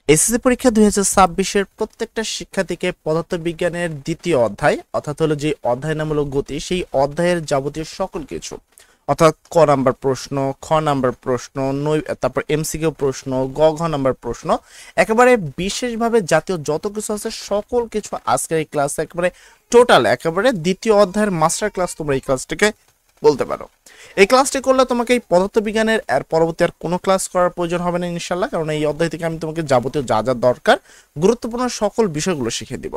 SSC পরীক্ষা 2026-এর প্রত্যেকটা শিক্ষার্থীকে পদার্থবিজ্ঞানের দ্বিতীয় অধ্যায় অর্থাৎ হলো যে অধ্যায় নাম হলো গতি, সেই অধ্যায়ের যাবতীয় সকল কিছু অর্থাৎ ক নাম্বার প্রশ্ন, খ নাম্বার প্রশ্ন, তারপর এমসিকিউ প্রশ্ন, ঘ নাম্বার প্রশ্ন, একেবারে বিশেষভাবে জাতীয় যত কিছু আছে সকল কিছু আজকের এই ক্লাসে একেবারে টোটাল একেবারে দ্বিতীয় অধ্যায়ের মাস্টার ক্লাস তোমরা এই ক্লাসটিকে বলতে পারো। এই ক্লাসটি করলে তোমাকে এই পদার্থবিজ্ঞানের এর পরবর্তী আর কোনো ক্লাস করার প্রয়োজন হবে না ইনশাল্লাহ, কারণ এই অধ্যায় থেকে আমি তোমাকে যাবতীয় যা যা দরকার গুরুত্বপূর্ণ সকল বিষয়গুলো শিখিয়ে দিব।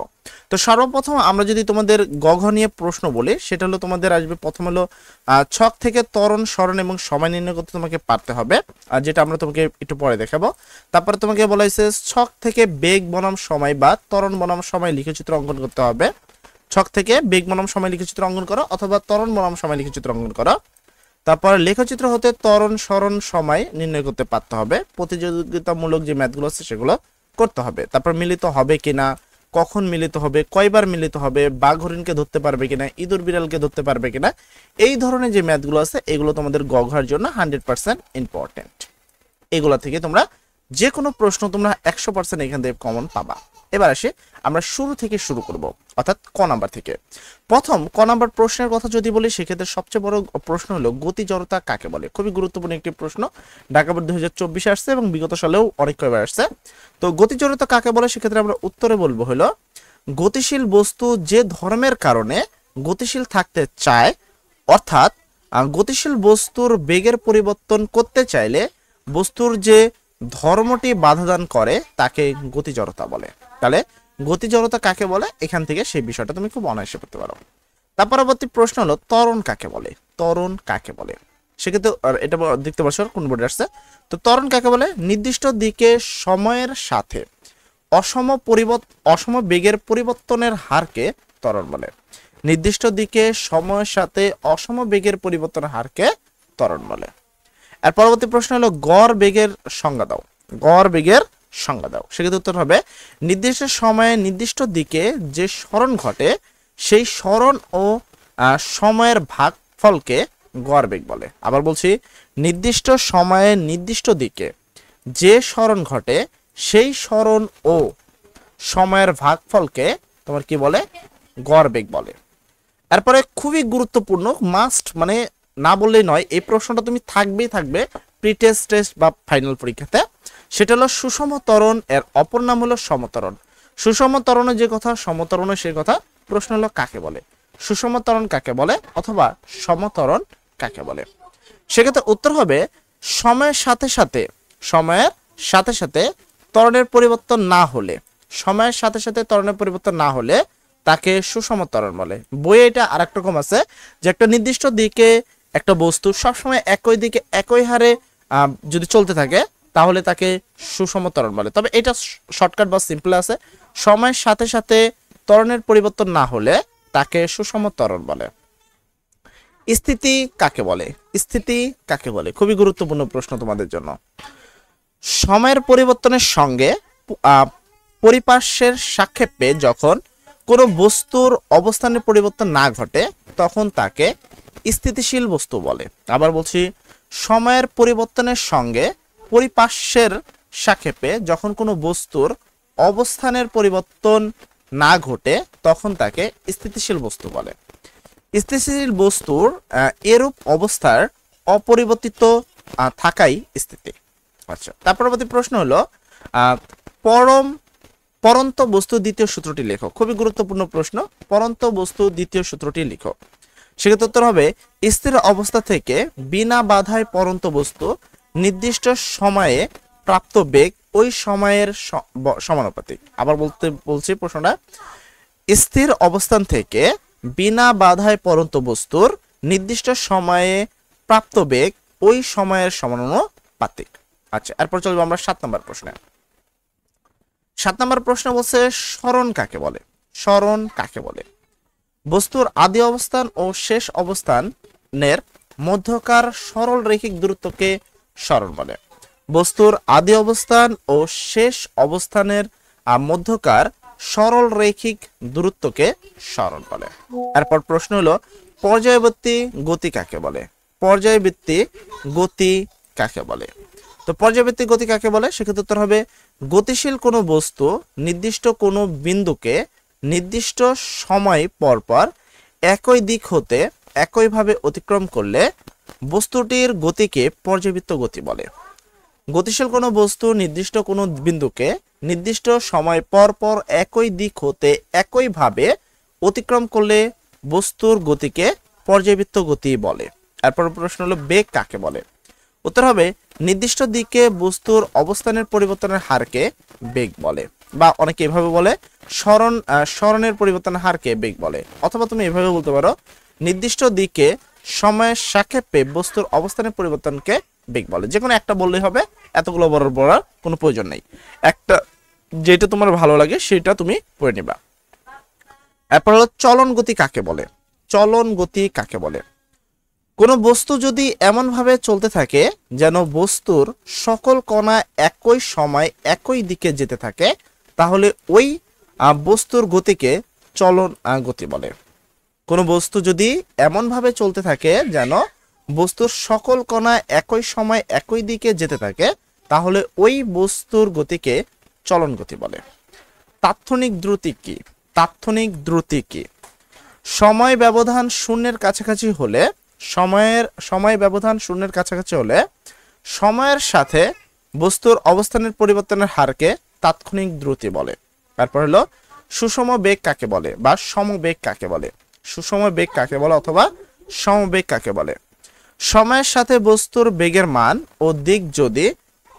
তো সর্বপ্রথম আমরা যদি তোমাদের গঘ নিয়ে প্রশ্ন বলি, সেটা হলো তোমাদের আসবে প্রথম হলো ছক থেকে ত্বরণ, সরণ এবং সময় নির্ণয় করতে তোমাকে পারতে হবে, আর যেটা আমরা তোমাকে একটু পরে দেখাবো। তারপরে তোমাকে বলা হয়েছে ছক থেকে বেগ বনাম সময় বা ত্বরণ বনাম সময় লিখচিত্র অঙ্কন করতে হবে। ছক থেকে বেগ বনাম সময় লিখচিত্র অঙ্কন করো অথবা ত্বরণ বনাম সময় লিখচিত্র অঙ্কন করো। তারপর লেখচিত্র হতে ত্বরণ, সরণ, সময় নির্ণয় করতে পারতে হবে। প্রতিযোগিতামূলক যে ম্যাথগুলো আছে সেগুলো করতে হবে। তারপর মিলিত হবে কিনা, কখন মিলিত হবে, কয়বার মিলিত হবে, বাঘ হরিণকে ধরতে পারবে কিনা, ইঁদুর বিড়ালকে ধরতে পারবে কিনা, এই ধরনের যে ম্যাথগুলো আছে এগুলো তোমাদের গঘার জন্য 100% ইম্পর্টেন্ট। এগুলো থেকে তোমরা যে কোনো প্রশ্ন তোমরা 100% এখান থেকে কমন পাবা। এবার আসি আমরা শুরু থেকে শুরু করব, অর্থাৎ ক নাম্বার থেকে। প্রথম ক নাম্বার প্রশ্নের কথা যদি বলি, সেক্ষেত্রে সবচেয়ে বড় প্রশ্ন হলো গতি জড়তা কাকে বলে। খুবই গুরুত্বপূর্ণ একটি প্রশ্ন, ঢাকা বোর্ড 2024 আসছে এবং বিগত সালেও অনেক কয়বার আসছে। তো গতি জড়তা কাকে বলে, সেক্ষেত্রে আমরা উত্তরে বলবো হলো গতিশীল বস্তু যে ধর্মের কারণে গতিশীল থাকতে চায়, অর্থাৎ গতিশীল বস্তুর বেগের পরিবর্তন করতে চাইলে বস্তুর যে ধর্মটি বাধাদান করে তাকে গতি জড়তা বলে। তাহলে গতি জড়তা কাকে বলে, এখান থেকে সেই বিষয়টা তুমি খুব অনায়াসে করতে পারো। তার পরবর্তী প্রশ্ন হলো ত্বরণ কাকে বলে। ত্বরণ কাকে বলে, সেক্ষেত্রে এটা দেখতে পাচ্ছ কোন বোর্ডে আসছে। তো ত্বরণ কাকে বলে, নির্দিষ্ট দিকে সময়ের সাথে অসম বেগের পরিবর্তনের হারকে ত্বরণ বলে। নির্দিষ্ট দিকে সময়ের সাথে অসম বেগের পরিবর্তনের হারকে ত্বরণ বলে। আর পরবর্তী প্রশ্ন হলো গড় বেগের সংজ্ঞা দাও। গড় বেগের সংজ্ঞা দাও, সেক্ষেত্রে উত্তর হবে নির্দিষ্ট সময়ে নির্দিষ্ট দিকে যে সরণ ঘটে সেই সরণ ও সময়ের ভাগফলকে গড় বেগ বলে। আবার বলছি, নির্দিষ্ট সময়ে নির্দিষ্ট দিকে যে সরণ ঘটে সেই সরণ ও সময়ের ভাগফলকে তোমার কি বলে, গড় বেগ বলে। এরপরে খুবই গুরুত্বপূর্ণ মাস্ট, মানে না বললেই নয়, এই প্রশ্নটা তুমি থাকবে প্রি টেস্ট বা ফাইনাল পরীক্ষাতে। সেটা হলো সুষম ত্বরণ এর অপর নাম হলো সমত্বরণ। সুষম ত্বরণের যে কথা, সমত্বরণের সে কথা। প্রশ্ন হলো কাকে বলে, সুষম ত্বরণ কাকে বলে অথবা সমত্বরণ কাকে বলে। সেক্ষেত্রে উত্তর হবে সময়ের সাথে সাথে ত্বরণের পরিবর্তন না হলে, সময়ের সাথে সাথে ত্বরণের পরিবর্তন না হলে তাকে সুষম ত্বরণ বলে। বইয়ে এটা আরেকটা রকম আছে যে একটা নির্দিষ্ট দিকে একটা বস্তু সবসময় একই দিকে একই হারে যদি চলতে থাকে তাহলে তাকে সুষম ত্বরণ বলে। তবে এটা শর্টকাট বা সিম্পল আছে, সময়ের সাথে সাথে ত্বরণের পরিবর্তন না হলে তাকে সুষম ত্বরণ বলে। স্থিতি কাকে বলে, স্থিতি কাকে বলে, খুবই গুরুত্বপূর্ণ প্রশ্ন তোমাদের জন্য। সময়ের পরিবর্তনের সঙ্গে পরিপার্শ্বের সাপেক্ষে যখন কোনো বস্তুর অবস্থানের পরিবর্তন না ঘটে তখন তাকে স্থিতিশীল বস্তু বলে। আবার বলছি, সময়ের পরিবর্তনের সঙ্গে পরিপার্শ্বের সাপেক্ষে যখন কোনো বস্তুর অবস্থানের পরিবর্তন না ঘটে তখন তাকে স্থিতিশীল বস্তু বলে। স্থিতিশীল বস্তুর এরূপ অবস্থার অপরিবর্তিত থাকাই স্থিতি। আচ্ছা, তার পরবর্তী প্রশ্ন হলো পরন্ত বস্তু দ্বিতীয় সূত্রটি লেখো। খুবই গুরুত্বপূর্ণ প্রশ্ন, পরন্ত বস্তু দ্বিতীয় সূত্রটি লিখো। সেক্ষেত্রে উত্তর হবে স্থির অবস্থা থেকে বিনা বাধায় পরন্ত বস্তু নির্দিষ্ট সময়ে প্রাপ্ত বেগ ওই সময়ের সমানুপাতিক। আবার বলছি প্রশ্নটা, স্থির অবস্থান থেকে বিনা বাধায় পরন্ত বস্তুর নির্দিষ্ট সময়ে প্রাপ্ত বেগ ওই সময়ের সমানুপাতিক। আচ্ছা, এরপর চলবো আমরা 7 নম্বর প্রশ্নে। 7 নম্বর প্রশ্ন বলছে সরণ কাকে বলে। সরণ কাকে বলে, বস্তুর আদি অবস্থান ও শেষ অবস্থানের মধ্যকার সরল রৈখিক দূরত্বকে সরণ বলে। বস্তুর আদি অবস্থান ও শেষ অবস্থানের মধ্যকার সরল রৈখিক দূরত্বকে সরণ বলে। এরপর প্রশ্ন হলো পর্যায়বর্তী গতি কাকে বলে। পর্যায়বৃত্তি গতি কাকে বলে। তো পর্যায়বৃত্তি গতি কাকে বলে, সেক্ষেত্রে উত্তর হবে গতিশীল কোনো বস্তু নির্দিষ্ট কোনো বিন্দুকে নির্দিষ্ট সময় পর পর একই দিক হতে একইভাবে অতিক্রম করলে বস্তুটির গতিকে পর্যাবৃত্ত গতি বলে। গতিশীল কোনো বস্তু নির্দিষ্ট কোনো বিন্দুকে নির্দিষ্ট সময় পর পর একই দিক হতে একইভাবে অতিক্রম করলে বস্তুর গতিকে পর্যাবৃত্ত গতি বলে। এরপর প্রশ্ন হলো বেগ কাকে বলে? উত্তর হবে নির্দিষ্ট দিকে বস্তুর অবস্থানের পরিবর্তনের হারকে বেগ বলে, বা অনেকে এভাবে বলে সরণের পরিবর্তনের হারকে বেগ বলে, অথবা তুমি এভাবে বলতে পারো নির্দিষ্ট দিকে সময়ের সাপেক্ষে বস্তুর অবস্থানের পরিবর্তনকে বেগ বলে। যে কোনো একটা বললেই হবে, এতগুলো বলার কোনো প্রয়োজন নেই, একটা যেটা তোমার ভালো লাগে সেটা তুমি পড়ে নিবা। এরপর হলো চলন গতি কাকে বলে? চলন গতি কাকে বলে? কোনো বস্তু যদি এমন ভাবে চলতে থাকে যেন বস্তুর সকল কণা একই সময় একই দিকে যেতে থাকে, তাহলে ওই বস্তুর গতিকে চলন গতি বলে। কোনো বস্তু যদি এমন ভাবে চলতে থাকে যেন বস্তুর সকল কণা একই সময় একই দিকে যেতে থাকে, তাহলে ওই বস্তুর গতিকে চলন গতি বলে। তাৎক্ষণিক দ্রুতি কি? তাৎক্ষণিক দ্রুতি কি? সময় ব্যবধান শূন্যের কাছাকাছি হলে সময় ব্যবধান শূন্যের কাছাকাছি হলে সময়ের সাথে বস্তুর অবস্থানের পরিবর্তনের হারকে তাৎক্ষণিক দ্রুতি বলে। তারপর হলো সুষম বেগ কাকে বলে বা সমবেগ কাকে বলে? সুষম বেগ কাকে বলে অথবা সমবেগ কাকে বলে? সময়ের সাথে বস্তুর বেগের মান ও দিক যদি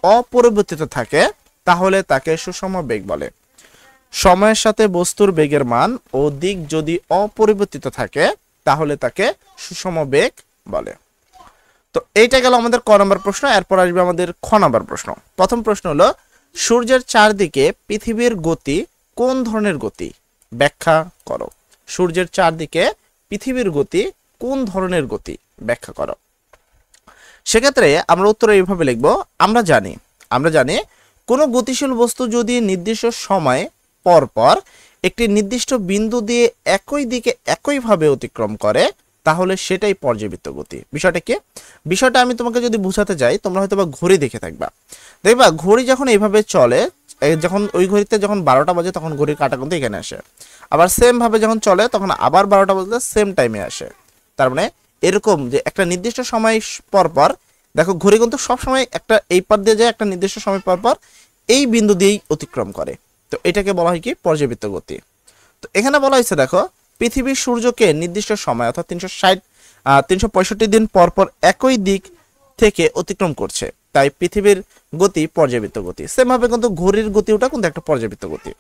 অপরিবর্তিত থাকে তাহলে তাকে সুষম বেগ বলে। সময়ের সাথে বস্তুর বেগের মান ও দিক যদি অপরিবর্তিত থাকে তাহলে তাকে সুষম বেগ বলে। তো এইটা গেল আমাদের ক নম্বর প্রশ্ন। এরপর আসবে আমাদের খ নম্বর প্রশ্ন। প্রথম প্রশ্ন হলো সূর্যের চারদিকে পৃথিবীর গতি কোন ধরনের গতি? ব্যাখ্যা করো। সূর্যের চারদিকে পৃথিবীর গতি কোন ধরনের গতি? ব্যাখ্যা করো। সেক্ষেত্রে আমরা উত্তর এইভাবে লিখব, আমরা জানি কোনো গতিশীল বস্তু যদি নির্দিষ্ট সময় পর পর একটি নির্দিষ্ট বিন্দু দিয়ে একই দিকে একইভাবে অতিক্রম করে তাহলে সেটাই পর্যাবৃত্ত গতি। বিষয়টা কি? বিষয়টা আমি তোমাকে যদি বুঝাতে যাই, তোমরা হয়তো বা ঘড়ি দেখে দেখবা ঘড়ি যখন এইভাবে চলে, যখন ওই ঘড়িতে যখন 12টা বাজে তখন ঘড়ির কাঁটা কিন্তু এখানে আসে, আবার সেম ভাবে যখন চলে তখন আবার 12টা বাজলে সেম টাইমে আসে। তার মানে এরকম যে একটা নির্দিষ্ট সময় পর পর দেখো ঘড়ি কিন্তু সবসময় একটা এই পার দিয়ে যায়, একটা নির্দিষ্ট সময় পর পর এই বিন্দু দিয়েই অতিক্রম করে। তো এটাকে বলা হয় কি? পর্যাবৃত্ত গতি। তো এখানে বলা হয়েছে দেখো পৃথিবী সূর্যকে নির্দিষ্ট সময় অর্থাৎ 365 দিন পর পর একই দিক থেকে অতিক্রম করছে, তাই পৃথিবীর গতি পর্যাবৃত্ত গতি। সেম ভাবে কিন্তু ঘড়ির গতিটা কিন্তু একটা পর্যাবৃত্ত গতি।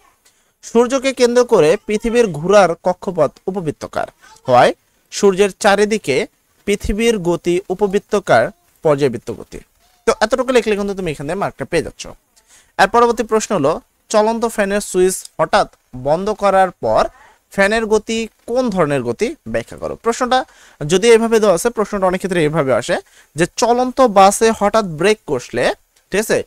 সূর্যকে কেন্দ্র করে পৃথিবীর ঘোরার কক্ষপথ উপবৃত্তাকার হয়, সূর্যের চারিদিকে পৃথিবীর গতি উপবৃত্তাকার পর্যাবৃত্ত গতি। তো এতটুকু লিখলে কিন্তু তুমি এখানে মার্কটা পেয়ে যাচ্ছ। এর পরবর্তী প্রশ্ন হলো চলন্ত ফ্যানের সুইচ হঠাৎ বন্ধ করার পর ফ্যানের গতি কোন ধরনের গতি? ব্যাখ্যা করো। প্রশ্নটা যদি এইভাবে দেওয়া আছে, প্রশ্নটা অনেক ক্ষেত্রে এইভাবে আসে যে চলন্ত বাসে হঠাৎ ব্রেক কষলে, ঠিক আছে,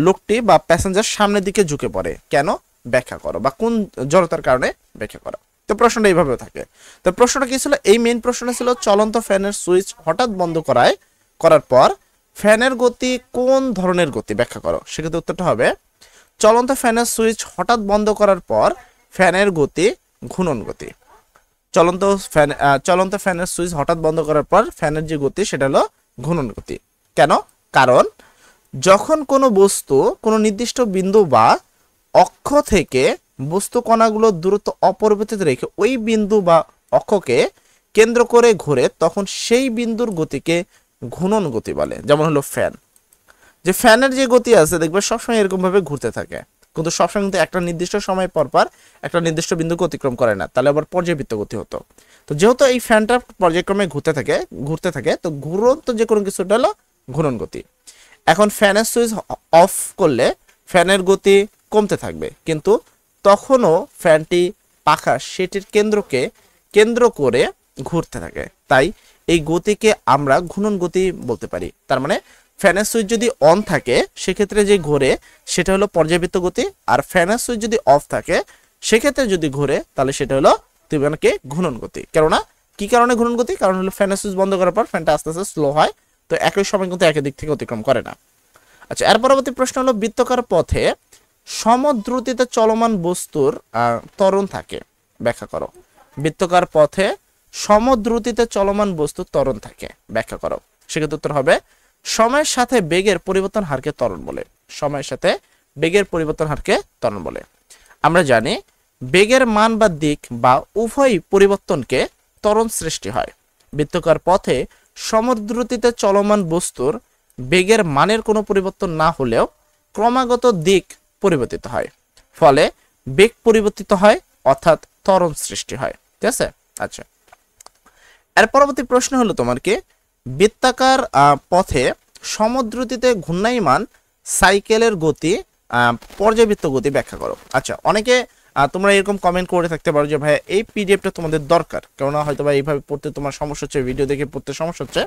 লোকটি বা প্যাসেঞ্জার সামনের দিকে ঝুঁকে পড়ে, কেন? ব্যাখ্যা করো, বা কোন জড়তার কারণে ব্যাখ্যা করো। তো প্রশ্নটা এইভাবে থাকে। তো প্রশ্নটা কি ছিল? এই মেইন প্রশ্নটা ছিল চলন্ত ফ্যানের সুইচ হঠাৎ বন্ধ করার পর ফ্যানের গতি কোন ধরনের গতি? ব্যাখ্যা করো। সেক্ষেত্রে উত্তরটা হবে চলন্ত ফ্যানের সুইচ হঠাৎ বন্ধ করার পর ফ্যানের গতি ঘূর্ণন গতি। চলন্ত ফ্যানের সুইচ হঠাৎ বন্ধ করার পর ফ্যানের যে গতি সেটা হলো ঘূর্ণন গতি। কেন? কারণ যখন কোনো বস্তু কোনো নির্দিষ্ট বিন্দু বা অক্ষ থেকে বস্তু কণাগুলো দূরত্ব অপরিবর্তিত রেখে ওই বিন্দু বা অক্ষকে কেন্দ্র করে ঘুরে তখন সেই বিন্দুর গতিকে ঘূর্ণন গতি বলে। যেমন হলো ফ্যান, যে ফ্যানের যে গতি আছে দেখবে সবসময় এরকম ভাবে ঘুরতে থাকে, কিন্তু সবসময় কিন্তু একটা নির্দিষ্ট সময় পর পর একটা নির্দিষ্ট বিন্দুকে অতিক্রম করে না, তাহলে আবার পর্যাবৃত্ত গতি হতো। তো যেহেতু এই ফ্যানটা পর্যায়ক্রমে ঘুরতে থাকে তো ঘুরন্ত যে কোনো কিছুটা হলো ঘূর্ণন গতি। এখন ফ্যানের সুইচ অফ করলে ফ্যানের গতি কমতে থাকবে, কিন্তু তখনও ফ্যানটি পাখা সেটির কেন্দ্র করে ঘুরতে থাকে, তাই এই গতিকে আমরা ঘূর্ণন গতি বলতে পারি। তার মানে ফ্যানের সুইচ যদি অন থাকে সেক্ষেত্রে যে ঘোরে সেটা হলো পর্যাবৃত্ত গতি, আর ফ্যানের সুইচ যদি অফ থাকে সেক্ষেত্রে যদি ঘোরে তাহলে সেটা হলো কি? ঘূর্ণন গতি। কেননা কি কারণে ঘূর্ণন গতি? কারণ হলো ফ্যানের সুইচ বন্ধ করার পর ফ্যানটা আস্তে আস্তে স্লো হয়, তো একই সময় কিন্তু একই দিক থেকে অতিক্রম করে না। আচ্ছা, এর পরবর্তী প্রশ্ন হলো বৃত্তাকার পথে সমদ্রুতিতে চলমান বস্তুর ত্বরণ থাকে, ব্যাখ্যা করো। বৃত্তাকার পথে সমদ্রুতিতে চলমান বস্তুর ত্বরণ থাকে, ব্যাখ্যা করো। সেক্ষেত্রে উত্তর হবে সময়ের সাথে বেগের পরিবর্তন হারকে ত্বরণ বলে। সময়ের সাথে বেগের পরিবর্তন হারকে ত্বরণ বলে। আমরা জানি বেগের মান বা দিক বা উভয় পরিবর্তনকে ত্বরণ সৃষ্টি হয়। বৃত্তাকার পথে সমদ্রুতিতে চলমান বস্তুর বেগের মানের কোনো পরিবর্তন না হলেও ক্রমাগত দিক পরিবর্তিত হয়, ফলে বেগ পরিবর্তিত হয়, অর্থাৎ ত্বরণ সৃষ্টি হয়। ঠিক আছে। আচ্ছা, এর পরবর্তী প্রশ্ন হলো তোমার কি বৃত্তাকার পথে সমদ্রুতিতে ঘূর্ণায়মান সাইকেলের গতি পর্যাবৃত্ত গতি ব্যাখ্যা করো। আচ্ছা, অনেকে তোমরা এরকম কমেন্ট করে থাকতে পারো যে ভাই এই পিডিএফটা তোমাদের দরকার, কেননা হয়তো বা এইভাবে পড়তে তোমার সমস্যা হচ্ছে, ভিডিও দেখে পড়তে সমস্যা হচ্ছে।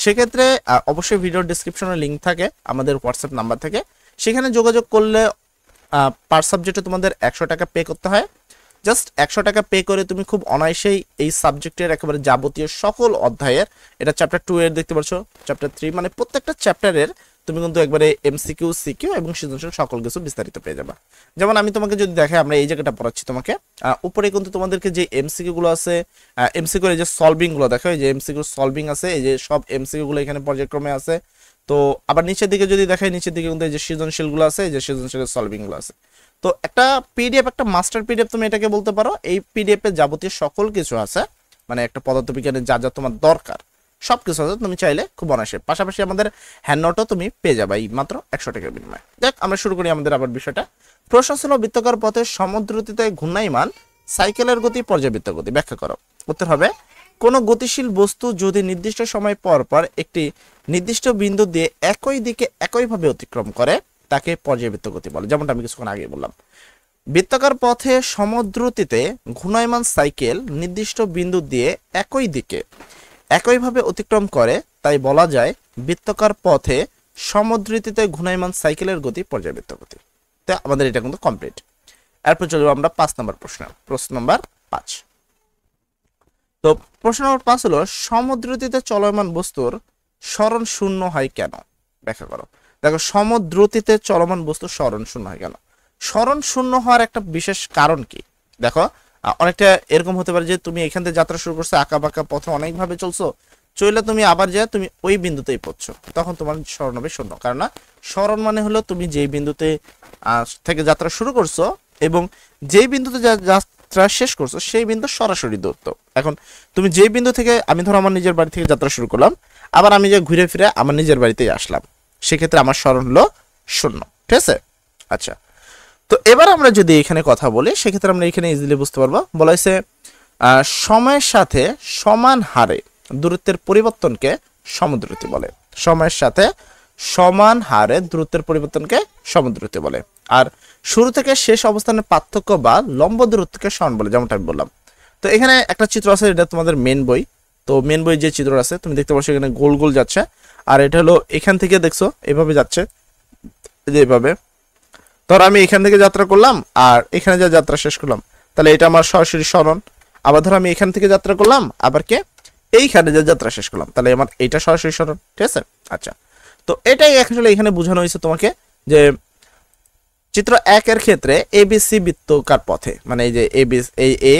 সেক্ষেত্রে অবশ্যই ভিডিওর ডিসক্রিপশনে লিঙ্ক থাকে, আমাদের হোয়াটসঅ্যাপ নাম্বার থাকে, সেখানে যোগাযোগ করলে পার সাবজেক্টে তোমাদের 100 টাকা পে করতে হয়। জাস্ট 100 টাকা পে করে তুমি খুব অনায়াসেই এই সাবজেক্টের একেবারে যাবতীয় সকল অধ্যায়ের, এটা চ্যাপ্টার 2 এর দেখতে পাচ্ছ, চ্যাপ্টার 3, মানে প্রত্যেকটা চ্যাপ্টারের তুমি কিন্তু একবারে এমসিকিউ, সিকিউ এবং সৃজনশীল সকল কিছু বিস্তারিত পেয়ে যাবে। যেমন আমি তোমাকে যদি দেখাই, আমরা এই জায়গাটা পড়াচ্ছি তোমাকে, উপরে কিন্তু তোমাদেরকে যে এমসিকিউ গুলো আছে, এমসিকিউ এর যে সলভিং গুলো দেখো, এই যে এমসিকিউ সলভিং আছে, এই যে সব এমসিকিউ গুলো এখানে পর্যায়ক্রমে আছে। তো আবার নিচের দিকে যদি দেখাই, নিচের দিকে কিন্তু এই যে সৃজনশীল গুলো আছে, এই যে সৃজনশীলের সলভিং গুলো আছে। তো একটা পিডিএফ, একটা মাস্টার পিডিএফ তুমি এটাকে বলতে পারো। এই পিডিএফ এর যাবতীয় সকল কিছু আছে, মানে একটা পদার্থবিজ্ঞানের যা যা তোমার দরকার সবকিছু আছে, তুমি চাইলে খুব অনায়াসে। পাশাপাশি আমাদের হ্যান্ড নোটও তুমি পেয়ে যাবে এই মাত্র 100 টাকার বিনিময়ে। দেখ, আমরা শুরু করি আমাদের আবার বিষয়টা। প্রশ্ন ছিল বৃত্তাকার পথে সমদ্রুতিতে ঘূর্ণায়মান সাইকেলের গতি পর্যাবৃত্ত গতি ব্যাখ্যা করো। উত্তর হবে কোনো গতিশীল বস্তু যদি নির্দিষ্ট সময় পর পর একটি নির্দিষ্ট বিন্দু দিয়ে একই দিকে একইভাবে অতিক্রম করে তাকে পর্যাবৃত্ত গতি বলে। যেমনটা আমি কিছুক্ষণ আগে বললাম, বৃত্তাকার পথে সমদ্রুতিতে ঘূর্ণায়মান সাইকেল নির্দিষ্ট বিন্দু দিয়ে একই দিকে একইভাবে অতিক্রম করে, তাই বলা যায় বৃত্তাকার পথে সমদ্রুতিতে ঘূর্ণায়মান সাইকেলের গতি পর্যাবৃত্ত গতি। তো আমাদের এটা কিন্তু কমপ্লিট। এরপর চলবো আমরা 5 নম্বর প্রশ্ন। প্রশ্ন নম্বর 5। তো প্রশ্ন নম্বর 5 হলো সমদ্রুতিতে চলমান বস্তুর সরণ শূন্য হয় কেন, ব্যাখ্যা করো। দেখো, সমদ্রুতিতে চলমান বস্তু সরণ শূন্য হয় কেন? সরণ শূন্য হওয়ার একটা বিশেষ কারণ কি? দেখো, অনেকটা এরকম হতে পারে যে তুমি এখান থেকে যাত্রা শুরু করছো, আঁকা বাঁকা পথে অনেকভাবে চলছো, চলে তুমি আবার যা তুমি ওই বিন্দুতেই পড়ছো, তখন তোমার সরণ হবে শূন্য। কারণ না, সরণ মানে হলো তুমি যেই বিন্দুতে থেকে যাত্রা শুরু করছো এবং যেই বিন্দুতে যাত্রা শেষ করছো সেই বিন্দু সরাসরি দূরত্ব। এখন তুমি যেই বিন্দু থেকে, আমি ধরো আমার নিজের বাড়ি থেকে যাত্রা শুরু করলাম, আবার আমি যে ঘুরে ফিরে আমার নিজের বাড়িতেই আসলাম, সেক্ষেত্রে আমার সরণ হলো শূন্য। ঠিক আছে। আচ্ছা, তো এবার আমরা যদি এখানে কথা বলি, সেক্ষেত্রে আমরা এখানে ইজিলি বুঝতে পারবো। বলা হয়েছে সময়ের সাথে সমান হারে দূরত্বের পরিবর্তনকে সমদ্রুতি বলে। সময়ের সাথে সমান হারে দূরত্বের পরিবর্তনকে সমদ্রুতি বলে। আর শুরু থেকে শেষ অবস্থানের পার্থক্য বা লম্ব দূরত্বকে সরণ বলে, যেমনটা আমি বললাম। তো এখানে একটা চিত্র আছে, এটা তোমাদের মেন বই। তো মেন বই যে চিত্র আছে তুমি দেখতে পাচ্ছ, এখানে গোল গোল যাচ্ছে, আর এটা হলো এখান থেকে দেখছো এভাবে যাচ্ছে, যে এভাবে। ধর আমি এখান থেকে যাত্রা করলাম আর এখানে যা যাত্রা শেষ করলাম, তাহলে এটা আমার সরাসরি সরণ। আবার ধর আমি এখান থেকে যাত্রা করলাম, আবার কে এইখানে যা যাত্রা শেষ করলাম, তাহলে আমার এইটা সরাসরি সরণ। ঠিক আছে। আচ্ছা, তো এটাই অ্যাকচুয়ালি এখানে বোঝানো হয়েছে তোমাকে, যে চিত্র 1 এর ক্ষেত্রে এবিসি বৃত্তাকার পথে, মানে এই যে এবি, এই এ,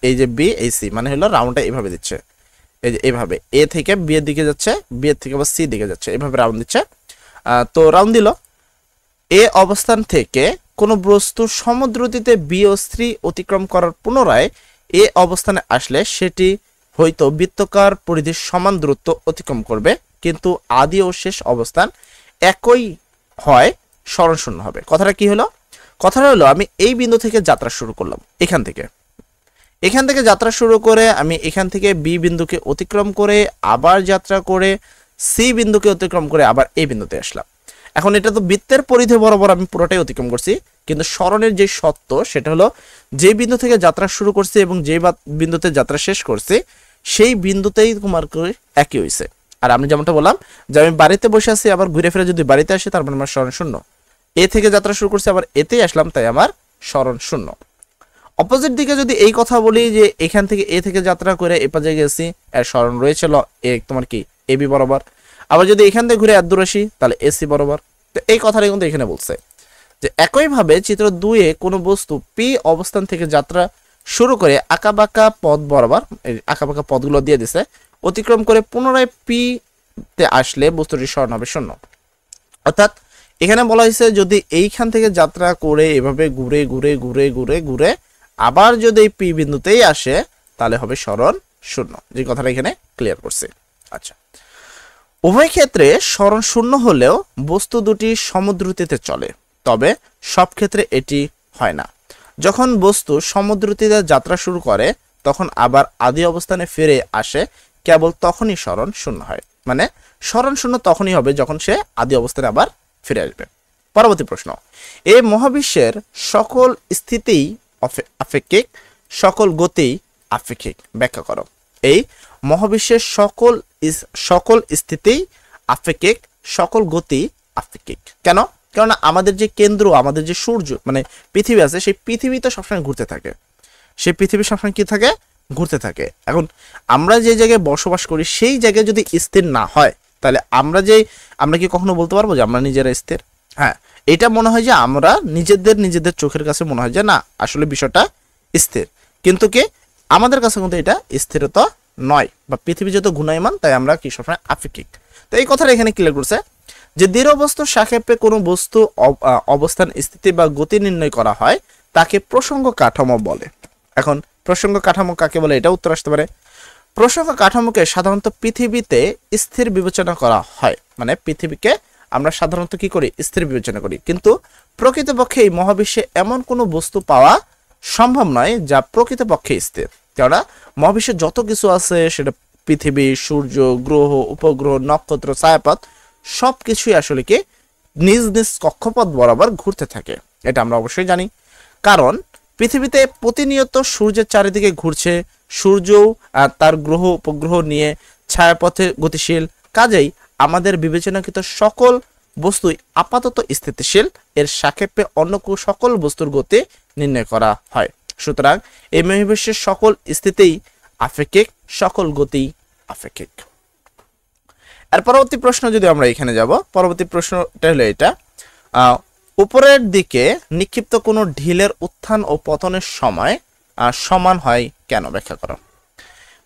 এই যে বি, এই সি, মানে হলো রাউন্ডটা এইভাবে দিচ্ছে, এই যে এইভাবে এ থেকে বি এর দিকে যাচ্ছে, বি এর থেকে আবার সি দিকে যাচ্ছে, এইভাবে রাউন্ড দিচ্ছে। তো রাউন্ড দিল, এ অবস্থান থেকে কোনো বস্তু সমদ্রুতিতে বি ও সি অতিক্রম করার পুনরায় এ অবস্থানে আসলে সেটি হয়তো বৃত্তাকার পরিধির সমান দূরত্ব অতিক্রম করবে, কিন্তু আদি ও শেষ অবস্থান একই হয়, সরণ শূন্য হবে। কথাটা কি হলো? কথাটা হলো আমি এই বিন্দু থেকে যাত্রা শুরু করলাম, এখান থেকে যাত্রা শুরু করে আমি এখান থেকে বি বিন্দুকে অতিক্রম করে আবার যাত্রা করে সি বিন্দুকে অতিক্রম করে আবার এই বিন্দুতে আসলাম। এখন এটা তো বৃত্তের পরিধি বরাবর আমি পুরোটাই অতিক্রম করছি, কিন্তু সরণের যে সত্য সেটা হলো যে বিন্দু থেকে যাত্রা শুরু করছি এবং যে বিন্দুতে যাত্রা শেষ করছি সেই বিন্দুতেই তোমার একই হয়েছে। আর আমি যেমনটা বললাম যে আমি বাড়িতে বসে আছি, আবার ঘুরে ফিরে যদি বাড়িতে আসি, তার মানে আমার সরণ শূন্য। এ থেকে যাত্রা শুরু করছি, আবার এতেই আসলাম, তাই আমার সরণ শূন্য। অপোজিট দিকে যদি এই কথা বলি যে এখান থেকে এ থেকে যাত্রা করে এ পাশে গেছি, এর সরণ রয়েছে তোমার কি এবি বরাবর। আবার যদি এখান থেকে ঘুরে এত দূর আসি, তাহলে এসি বরাবর। তো এই কথাটা কিন্তু এখানে বলছে যে একইভাবে চিত্র 2 এ কোনো বস্তু পি অবস্থান থেকে যাত্রা শুরু করে আঁকাবাঁকা পথ বরাবর, এই আঁকাবাঁকা পথগুলো দিয়ে দিছে, অতিক্রম করে পুনরায় পি তে আসলে বস্তুটির সরণ হবে 0। অর্থাৎ এখানে বলা হয়েছে যদি এইখান থেকে যাত্রা করে এভাবে ঘুরে ঘুরে ঘুরে ঘুরে ঘুরে আবার যদি এই পি বিন্দুতেই আসে তাহলে হবে সরণ 0, যে কথাটা এখানে ক্লিয়ার করছে। আচ্ছা, উভয় ক্ষেত্রে সরণ 0 হলেও বস্তু দুটি সমদ্রুতিতে চলে, তবে সব ক্ষেত্রে এটি হয় না। যখন বস্তু সমদ্রুতিতে যাত্রা শুরু করে তখন আবার আদি অবস্থানে ফিরে আসে, কেবল তখনই সরণ 0 হয়। মানে সরণ 0 তখনই হবে যখন সে আদি অবস্থানে আবার ফিরে আসবে। পরবর্তী প্রশ্ন, এই মহাবিশ্বের সকল স্থিতিই আপেক্ষিক, সকল গতি আপেক্ষিক, ব্যাখ্যা করো। এই মহাবিশ্বের সকল স্থিতিই আপেক্ষিক, সকল গতি আপেক্ষিক। কেন? কেননা আমাদের যে কেন্দ্র, আমাদের যে সূর্য মানে পৃথিবী আছে, সেই পৃথিবী তো সবসময় ঘুরতে থাকে, সেই পৃথিবী সবসময় কি থাকে? ঘুরতে থাকে। এখন আমরা যে জায়গায় বসবাস করি সেই জায়গায় যদি স্থির না হয় তাহলে আমরা কি কখনো বলতে পারবো যে আমরা নিজেরা স্থির? হ্যাঁ, এটা মনে হয় যে আমরা নিজেদের চোখের কাছে মনে হয় যে না আসলে বিষয়টা স্থির, কিন্তু কি আমাদের কাছে কিন্তু এটা স্থিরতা নয়, বা পৃথিবী যত ঘূর্ণায়মান তাই আমরা কি সবসময় আপেক্ষিক। তো এই কথাটা এখানে ক্লিয়ার করছে যে দৃঢ় বস্তুর সাপেক্ষে কোনো বস্তু অবস্থান, স্থিতি বা গতি নির্ণয় করা হয় তাকে প্রসঙ্গ কাঠামো বলে। এখন প্রসঙ্গ কাঠামো কাকে বলে এটা উত্তর আসতে পারে। প্রসঙ্গ কাঠামোকে সাধারণত পৃথিবীতে স্থির বিবেচনা করা হয়, মানে পৃথিবীকে আমরা সাধারণত কি করি? স্থির বিবেচনা করি, কিন্তু প্রকৃতপক্ষে এই মহাবিশ্বে এমন কোনো বস্তু পাওয়া সম্ভব নয় যা প্রকৃতপক্ষে স্থির। কেননা মহাবিশ্বে যত কিছু আছে সেটা পৃথিবী, সূর্য, গ্রহ, উপগ্রহ, নক্ষত্র, ছায়াপথ সব কিছুই আসলে কি নিজ নিজ কক্ষপথ বরাবর ঘুরতে থাকে, এটা আমরা অবশ্যই জানি। কারণ পৃথিবীতে প্রতিনিয়ত সূর্যের চারিদিকে ঘুরছে, সূর্যও তার গ্রহ উপগ্রহ নিয়ে ছায়াপথে গতিশীল, কাজেই আমাদের বিবেচনাকৃত সকল বস্তুই আপাতত স্থিতিশীল, এর সাপেক্ষে অন্য সকল বস্তুর গতি নির্ণয় করা হয়। সুতরাং এই মহাবিশ্বের সকল স্থিতিই আপেক্ষিক, সকল গতি আপেক্ষিক। এর পরবর্তী প্রশ্ন যদি আমরা এখানে যাব, পরবর্তী প্রশ্নটা হলো এটা, উপরের দিকে নিক্ষিপ্ত কোনো ঢিলের উত্থান ও পতনের সময় সমান হয় কেন? ব্যাখ্যা করো।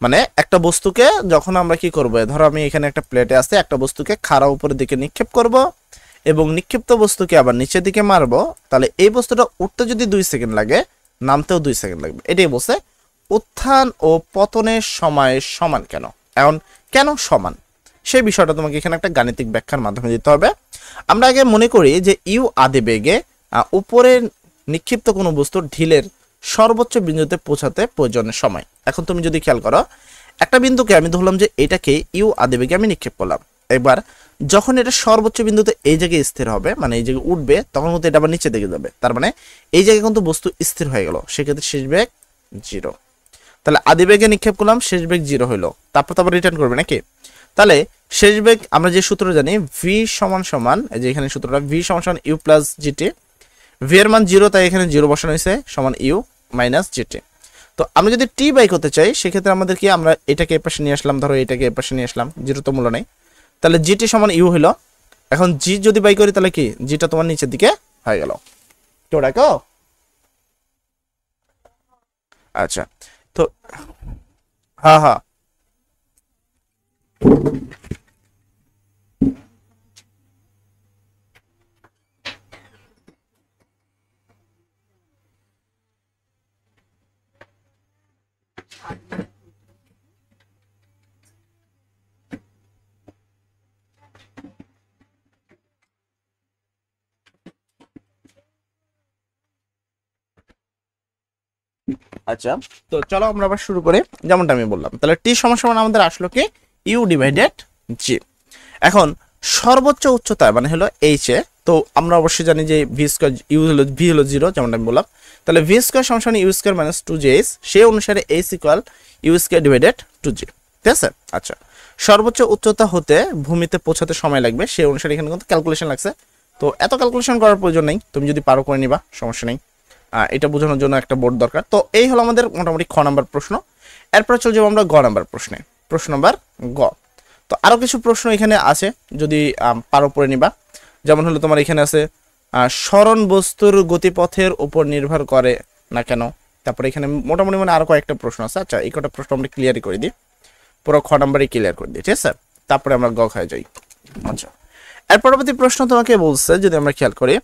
মানে একটা বস্তুকে যখন আমরা কি করব, ধরো আমি এখানে একটা প্লেটে আছে, একটা বস্তুকে খাড়া উপরের দিকে নিক্ষেপ করব এবং নিক্ষিপ্ত বস্তুকে আবার নিচের দিকে মারবো, তাহলে এই বস্তুটা উঠতে যদি 2 সেকেন্ড লাগে, নামতেও 2 সেকেন্ড লাগবে। এটাই বলছে উত্থান ও পতনের সময় সমান কেন। এখন কেন সমান সেই বিষয়টা তোমাকে এখানে একটা গাণিতিক ব্যাখ্যার মাধ্যমে দিতে হবে। আমরা আগে মনে করি যে ইউ আদি বেগে উপরে নিক্ষিপ্ত কোনো বস্তুর ঢিলের সর্বোচ্চ বিন্দুতে পৌঁছাতে প্রয়োজনের সময়। এখন তুমি যদি খেয়াল করো, একটা বিন্দুকে আমি ধরলাম যে এটাকে ইউ আদি বেগে আমি নিক্ষেপ করলাম, এবার যখন এটা সর্বোচ্চ বিন্দুতে এই জায়গায় স্থির হবে, মানে এই জায়গায় উঠবে, তখন কিন্তু এটা আবার নিচে দিকে যাবে, তার মানে এই জায়গায় কিন্তু বস্তু স্থির হয়ে গেল, সেক্ষেত্রে শেষ বেগ 0। তাহলে আদি বেগে নিক্ষেপ করলাম, শেষ বেগ 0 হইলো, তারপর তো আবার রিটার্ন করবে নাকি। তাহলে শেষ বেগ আমরা যে সূত্র জানি ভি সমান সমান, এই যে এখানে সূত্রটা ভি সমান সমান ইউ প্লাস জিটি, ভি এর মান 0 তাই এখানে 0 বসানো হয়েছে, সমান ইউ মাইনাস জিটি। তো আমরা যদি টি বাই করতে চাই সেক্ষেত্রে আমাদের কি, আমরা এটাকে এর পাশে নিয়ে আসলাম, ধরো এটাকে এর পাশে নিয়ে আসলাম, 0 তো মূল্য নেই, তাহলে জিটি সমান ইউ হলো। এখন জি যদি বাই করি তাহলে কি জিটা তোমার নিচের দিকে হয়ে গেল, তো দেখো। আচ্ছা, তো হ্যাঁ হ্যাঁ আচ্ছা, তো চলো আমরা আবার শুরু করি। যেমনটা আমি বললাম, তাহলে টি সমান সমান আমাদের আসলো কি ইউ ডিভাইডেড জি। এখন সর্বোচ্চ উচ্চতা মানে হলো এইচ এ, তো আমরা অবশ্যই জানি যে ভি স্কয়ার ইউ হলো ভি হলো 0, যেমনটা আমি বললাম। তাহলে ভি স্কয়ার সমান সমান ইউ স্কয়ার মাইনাস 2jh, সেই অনুসারে H equal U square divided 2j, ঠিক আছে। আচ্ছা, সর্বোচ্চ উচ্চতা হতে ভূমিতে পৌঁছাতে সময় লাগবে, সেই অনুসারে এখানে কিন্তু ক্যালকুলেশন লাগছে। তো এত ক্যালকুলেশন করার প্রয়োজন নেই, তুমি যদি পারো করে নিবা, সমস্যা নেই। এটা বোঝানোর জন্য একটা বোর্ড দরকার। তো এই হলো আমাদের মোটামুটি খ নাম্বার প্রশ্ন। এরপর চলে যাবো আমরা গ নাম্বার প্রশ্নে, প্রশ্ন নাম্বার গ। তো আরো কিছু প্রশ্ন এখানে আছে, যদি পারো পড়ে নিবা। যেমন হলো তোমার এখানে আছে সরণ বস্তুর গতিপথের উপর নির্ভর করে না কেন। তারপরে এখানে মোটামুটি মানে আরো কয়েকটা প্রশ্ন আছে। আচ্ছা এই কটা প্রশ্ন আমরা ক্লিয়ারই করে দিই, পুরো খ নাম্বারই ক্লিয়ার করে দিই, ঠিক আছে। তারপরে আমরা গ খায় যাই। আচ্ছা এর পরবর্তী প্রশ্ন তোমাকে বলছে, যদি আমরা খেয়াল করি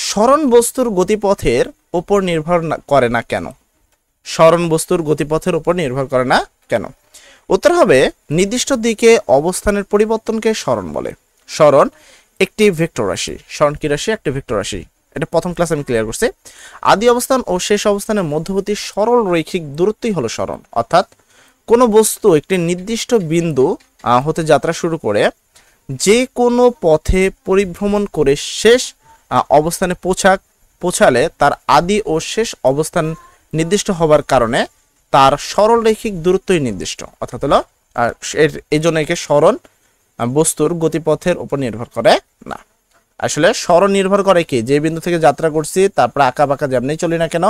সরণ বস্তুর গতিপথের উপর নির্ভর করে না কেন। সরণ বস্তুর গতিপথের উপর নির্ভর করে না কেন? উত্তর হবে নির্দিষ্ট দিকে অবস্থানের পরিবর্তনকে সরণ বলে। সরণ একটি ভেক্টর রাশি। সরণ কি রাশি? একটি ভেক্টর রাশি। এটা প্রথম ক্লাসে আমি ক্লিয়ার করছি। আদি অবস্থান ও শেষ অবস্থানের মধ্যবর্তী সরল রৈখিক দূরত্বই হলো সরণ। অর্থাৎ কোনো বস্তু একটি নির্দিষ্ট বিন্দু হতে যাত্রা শুরু করে যে কোনো পথে পরিভ্রমণ করে শেষ অবস্থানে পৌঁছালে তার আদি ও শেষ অবস্থান নির্দিষ্ট হবার কারণে তার সরল রৈখিক দূরত্বই নির্দিষ্ট। অর্থাৎ হলো এই জন্য একে সরণ বস্তুর গতিপথের উপর নির্ভর করে না। আসলে সরণ নির্ভর করে কি, যে বিন্দু থেকে যাত্রা করছি তারপর আঁকা বাঁকা যেমনি চলি না কেন,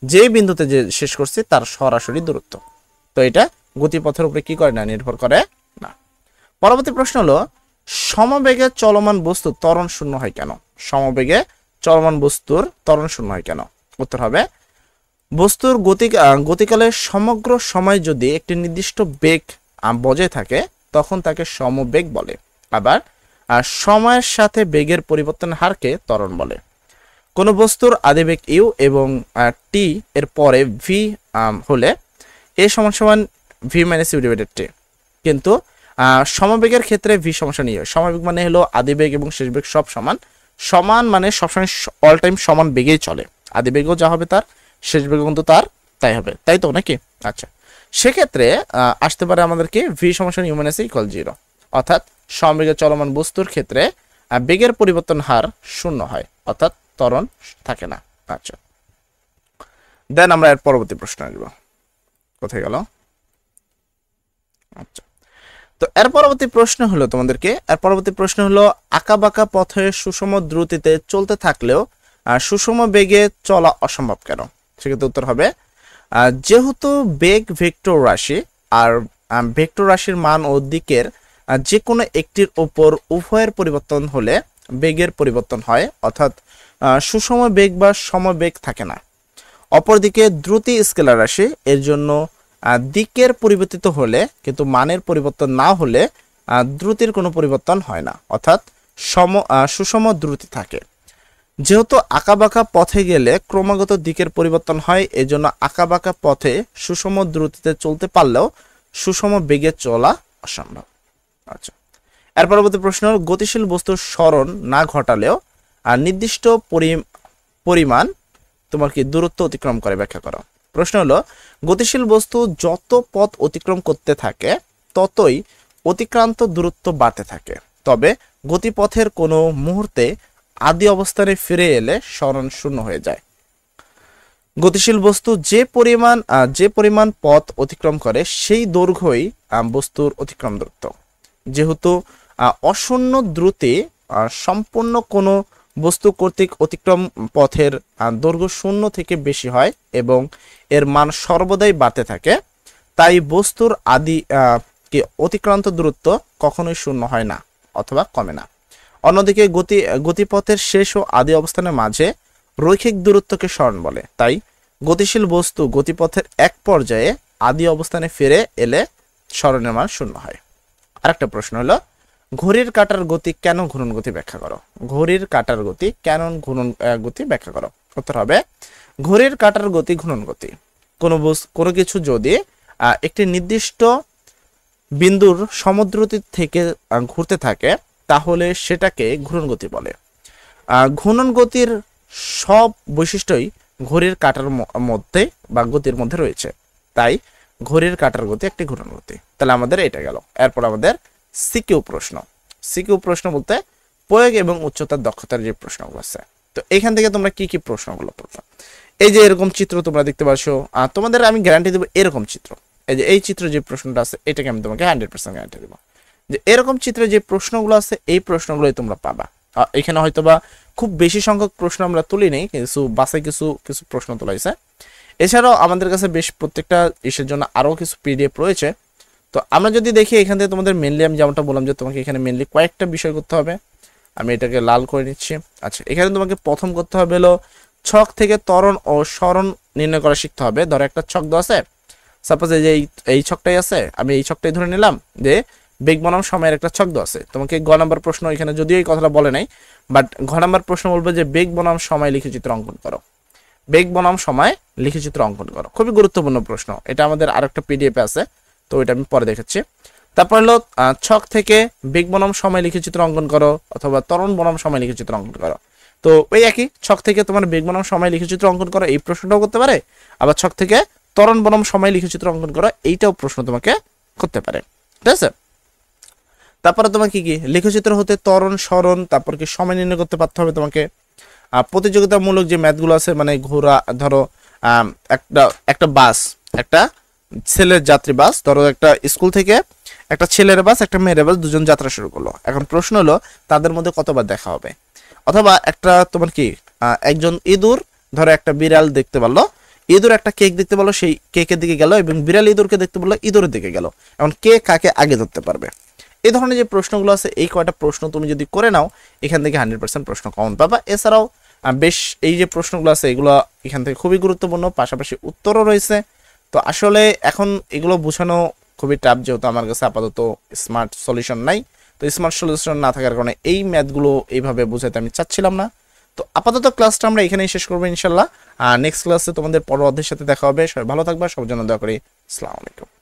যে বিন্দুতে যে শেষ করছি তার সরাসরি দূরত্ব। তো এটা গতিপথের উপরে কি করে না, নির্ভর করে না। পরবর্তী প্রশ্ন হলো সমবেগে চলমান বস্তু ত্বরণ শূন্য হয় কেন? সমবেগে চলমান বস্তুর ত্বরণ শূন্য হয় কেন? উত্তর হবে বস্তুর গতিকালের সমগ্র সময় যদি একটি নির্দিষ্ট বেগ বজায় থাকে তখন তাকে সমবেগ বলে। আবার সময়ের সাথে বেগের পরিবর্তন হারকে ত্বরণ বলে। কোন বস্তুর আদিবেগ ইউ এবং টি এর পরে ভি হলে এ সমান সমান ভি মাইনাস ইউ ডিভাইডেড টি, কিন্তু সমবেগের ক্ষেত্রে ভি সমস্যা নিয়ে সমবেগ মানে হলো আদিবেগ এবং শেষ বেগ সব সমান। সমান মানে সবসময় অল টাইম সমান বেগেই চলে, আদিবেগও যা হবে তার শেষ বেগ কিন্তু তার তাই হবে, তাই তো নাকি? আচ্ছা সেক্ষেত্রে আসতে পারে আমাদেরকে ভি সমান ইউ মাইনাস ইকুয়াল 0, অর্থাৎ সমবেগে চলমান বস্তুর ক্ষেত্রে বেগের পরিবর্তন হার শূন্য হয়, অর্থাৎ ত্বরণ থাকে না। আচ্ছা দেন আমরা এর পরবর্তী প্রশ্ন আসবো। কোথায় গেল? আচ্ছা তো এর পরবর্তী প্রশ্ন হলো তোমাদেরকে, এর পরবর্তী প্রশ্ন হলো আঁকা বাঁকা পথে সুষম দ্রুতিতে চলতে থাকলেও সুষম বেগে চলা অসম্ভব কেন? সেক্ষেত্রে উত্তর হবে যেহেতু বেগ ভেক্টর রাশি আর ভেক্টর রাশির মান ও দিকের যে কোনো একটির উপর উভয়ের পরিবর্তন হলে বেগের পরিবর্তন হয়, অর্থাৎ সুষম বেগ বা সমবেগ থাকে না। অপরদিকে দ্রুতি স্কেলার রাশি, এর জন্য দিকের পরিবর্তিত হলে কিন্তু মানের পরিবর্তন না হলে দ্রুতির কোনো পরিবর্তন হয় না, অর্থাৎ সুষম দ্রুতি থাকে। যেহেতু আঁকাবাঁকা পথে গেলে ক্রমাগত দিকের পরিবর্তন হয়, এজন্য আঁকাবাঁকা পথে সুষম দ্রুতিতে চলতে পারলেও সুষম বেগে চলা অসম্ভব। আচ্ছা এর পরবর্তী প্রশ্ন, গতিশীল বস্তুর সরণ না ঘটালেও নির্দিষ্ট পরিমাণ তোমার কি দূরত্ব অতিক্রম করে, ব্যাখ্যা করো। প্রশ্ন হলো গতিশীল বস্তু যত পথ অতিক্রম করতে থাকে ততই অতিক্রান্ত দূরত্ব বাড়তে থাকে, তবে গতিপথের কোনো মুহূর্তে আদি অবস্থানে ফিরে এলে সরণ শূন্য হয়ে যায়। গতিশীল বস্তু যে পরিমাণ পথ অতিক্রম করে সেই দৈর্ঘ্যই বস্তুর অতিক্রম দূরত্ব। যেহেতু অশূন্য দ্রুতি সম্পূর্ণ কোনো বস্তু কর্তৃক অতিক্রম পথের দৈর্ঘ্য শূন্য থেকে বেশি হয় এবং এর মান সর্বদাই বাড়তে থাকে, তাই বস্তুর অতিক্রান্ত দূরত্ব কখনোই শূন্য হয় না অথবা কমে না। অন্যদিকে গতিপথের শেষ ও আদি অবস্থানের মাঝে রৈখিক দূরত্বকে সরণ বলে, তাই গতিশীল বস্তু গতিপথের এক পর্যায়ে আদি অবস্থানে ফিরে এলে সরণের মান শূন্য হয়। আরেকটা প্রশ্ন হলো ঘড়ির কাঁটার গতি কেন ঘূর্ণন গতি, ব্যাখ্যা করো। ঘড়ির কাঁটার গতি কেন ঘূর্ণন গতি, ব্যাখ্যা করো। উত্তর হবে ঘড়ির কাঁটার গতি ঘূর্ণন গতি। কোনো কিছু যদি একটি নির্দিষ্ট বিন্দুর সমদ্রুতি থেকে ঘুরতে থাকে তাহলে সেটাকে ঘূর্ণন গতি বলে। ঘূর্ণন গতির সব বৈশিষ্ট্যই ঘড়ির কাঁটার মধ্যে বা গতির মধ্যে রয়েছে, তাই ঘড়ির কাঁটার গতি একটি ঘূর্ণন গতি। তাহলে আমাদের এটা গেল। এরপর আমাদের সিকিউ প্রশ্ন। সিকিউ প্রশ্ন বলতে প্রয়োগ এবং উচ্চতার দক্ষতার যে প্রশ্নগুলো আছে, তো এখান থেকে তোমরা কি কি প্রশ্নগুলো পড়বে। এই যে এরকম চিত্র তোমরা দেখতে পাচ্ছ, তোমাদের আমি গ্যারান্টি দেবো এরকম চিত্র, এই যে এই চিত্র যে প্রশ্নটা আছে এটাকে আমি তোমাকে 100% গ্যারান্টি দেবো যে এরকম চিত্রে যে প্রশ্নগুলো আছে এই প্রশ্নগুলোই তোমরা পাবা। এখানে হয়তোবা খুব বেশি সংখ্যক প্রশ্ন আমরা তুলি নেই, কিছু বাসায় কিছু প্রশ্ন তোলা হয়েছে। এছাড়াও আমাদের কাছে বেশ প্রত্যেকটা ইসের জন্য আরও কিছু পিডিএফ রয়েছে, তো আমরা যদি দেখি এখান থেকে তোমাদের মেনলি আমি যেমনটা বললাম যে তোমাকে এখানে মেনলি কয়েকটা বিষয় করতে হবে। আমি এটাকে লাল করে নিচ্ছি। আচ্ছা, এখানে তোমাকে প্রথম করতে হবে হলো ছক থেকে ত্বরণ ও সরণ নির্ণয় করা শিখতে হবে। ধরো একটা ছক দেওয়া আছে, সাপোজ এই যে এই ছকটাই আছে, আমি এই ছকটাই ধরে নিলাম যে বেগ বনাম সময়ের একটা ছক দেওয়া আছে। তোমাকে গ নাম্বার প্রশ্ন এখানে যদিও এই কথাটা বলে নাই, বাট ঘ নাম্বার প্রশ্ন বলবে যে বেগ বনাম সময় লিখে চিত্র অঙ্কন করো। বেগ বনাম সময় লিখে চিত্র অঙ্কন করো, খুবই গুরুত্বপূর্ণ প্রশ্ন। এটা আমাদের আরেকটা পিডিএফ আছে, তো এটা আমি পরে দেখাচ্ছি। তারপর হলো ছক থেকে বেগ বনাম সময় লিখে চিত্র অঙ্কন করো, অথবা ত্বরণ বনাম সময় লিখে চিত্র অঙ্কন করো। তো ওই একই ছক থেকে তোমার বেগ বনাম সময় লিখে চিত্র অঙ্কন করো, এই প্রশ্নটাও করতে পারে। আবার ছক থেকে ত্বরণ বনাম সময় লিখে চিত্র অঙ্কন করো, এইটাও প্রশ্ন তোমাকে করতে পারে। ঠিক আছে, তারপরে তোমাকে কি লেখচিত্র হতে ত্বরণ সরণ তারপর কি সময় নির্ণয় করতে পারতে হবে তোমাকে। প্রতিযোগিতামূলক যে ম্যাথগুলো আছে, মানে ঘোড়া, ধরো একটা একটা বাস, একটা ছেলের যাত্রী বাস, ধরো একটা স্কুল থেকে একটা ছেলের বাস একটা মেয়ের বাস, দুজন যাত্রা শুরু করলো। এখন প্রশ্ন হলো তাদের মধ্যে কতবার দেখা হবে। অথবা একটা তোমার কি একজন ইঁদুর ধরো একটা বিড়াল দেখতে পারলো, ইঁদুর একটা কেক দেখতে পারলো, সেই কেকের দিকে গেল, এবং বিড়াল ইঁদুরকে দেখতে পারলো, ইঁদুরের দিকে গেল। এখন কে কাকে আগে ধরতে পারবে। এই ধরনের যে প্রশ্নগুলো আছে, এই কয়টা প্রশ্ন তুমি যদি করে নাও, এখান থেকে 100% প্রশ্ন কমন পাবা। এছাড়াও বেশ এই যে প্রশ্নগুলো আছে, এগুলো এখান থেকে খুবই গুরুত্বপূর্ণ, পাশাপাশি উত্তরও রয়েছে। তো আসলে এখন এগুলো বোঝানো খুবই টাফ, যেহেতু আমার কাছে আপাতত স্মার্ট সলিউশন নাই। তো স্মার্ট সলিউশন না থাকার কারণে এই ম্যাথগুলো এইভাবে বোঝাতে আমি চাচ্ছিলাম না। তো আপাতত ক্লাসটা আমরা এখানেই শেষ করবো ইনশাল্লাহ। নেক্সট ক্লাসে তোমাদের পরের অধ্যায়ের সাথে দেখা হবে। সবাই ভালো থাকবা, সবার জন্য দোয়া করি। আসসালামু আলাইকুম।